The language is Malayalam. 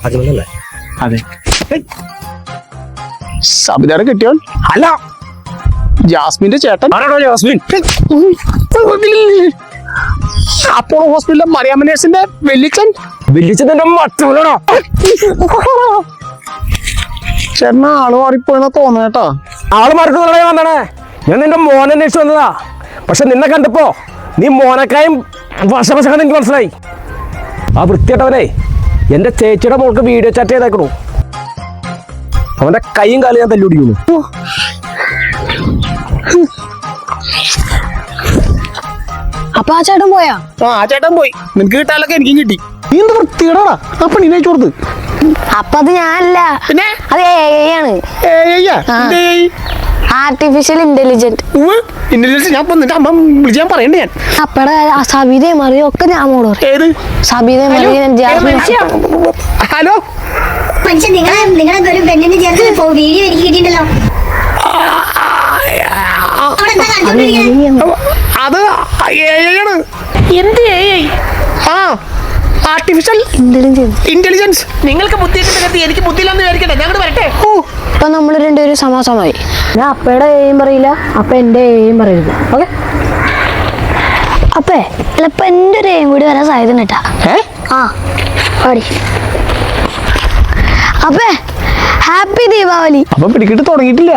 അജ്മലല്ലേ? അതെ. സബിതയുടെ കെട്ടിയോൻ അല്ല, ജാസ്മിന്റെ ചേട്ടൻ. ആരാണോ ജാസ്മിൻ? അപ്പോളോ ഹോസ്പിറ്റലിലെ മറിയാമ്മ നേഴ്സിന്റെ വെല്ലിച്ചൻ. വിളിച്ചതിന്റെ മറ്റവനാണോ? ചേട്ടന് ആള് മാറിപ്പോയെന്നാ തോന്നേട്ടാ. ആള് മറക്കുന്നേ വന്നാണ്. ഞാൻ നിന്റെ മോനെ അന്വേഷിച്ചു വന്നതാ. പക്ഷെ നിന്നെ കണ്ടപ്പോ നീ മോനക്കായും വശവശക്കെന്ന് എനിക്ക് മനസ്സിലായി. ആ വൃത്തിയായിട്ടവനെ എന്റെ ചേച്ചിയുടെ മോൾക്ക് വീഡിയോ ചാറ്റ് ചെയ്തേക്കണു. അവന്റെ കൈയും കാലും ഞാൻ തല്ലുപിടിക്കുന്നു. അപ്പൊ ആ ചേട്ടൻ പോയാ? ആ ചേട്ടൻ പോയി. നിനക്ക് കിട്ടാലൊക്കെ എനിക്കും കിട്ടി. നീ എന്ത് വൃത്തികേടാ ആ പെണ്ണിനെ അയച്ചു കൊടുത്ത്. അപ്പൊ അത് ഞാനല്ല, പിന്നെ അത് AI ആണ്. Artificial intelligent. ഇന്റലിജൻസ് ഞാൻ നിന്റെ അമ്മ വിളിച്ച് ഞാൻ പറയണ്ടേ. ഞാൻ അപ്പടെ സബിതയും മറിയും ഒക്കെ ഞാൻ മോള് പറയും. ഏത് സബിതയും മറിയും ജാസ്മിൻ. ഹലോ, പക്ഷെ നിങ്ങളുടെ ഒരു പെണ്ണിന് ചേർത്ത് വീഡിയോ എനിക്ക് കിട്ടിയിട്ടുണ്ടല്ലോ. അത് AI ആണ്. എന്ത് AI? ആ, ആർട്ടിഫിഷ്യൽ ഇന്റലിജൻസ്. നിങ്ങൾക്ക് ബുദ്ധിയില്ലെന്ന് എനിക്ക് ബുദ്ധിയില്ലെന്ന് വിചാരിക്കട്ടെ. ഞങ്ങൾ വരട്ടെ. ഇപ്പൊ നമ്മള് രണ്ടുപേരും സമാസമായി. ഞാൻ അപ്പയുടെ ഏയും പറയില്ല, അപ്പ എന്റെ ഏയും പറയരുത്. ഓക്കെ? അപ്പേ ചിലപ്പോ എന്റെ ഒരു ഏയും കൂടി വരാൻ സാധ്യത കേട്ടാ. ആ പാടി. അപ്പേ ഹാപ്പി ദീപാവലി. അപ്പൊ പിടിക്കിട്ട് തുടങ്ങിയിട്ടില്ല.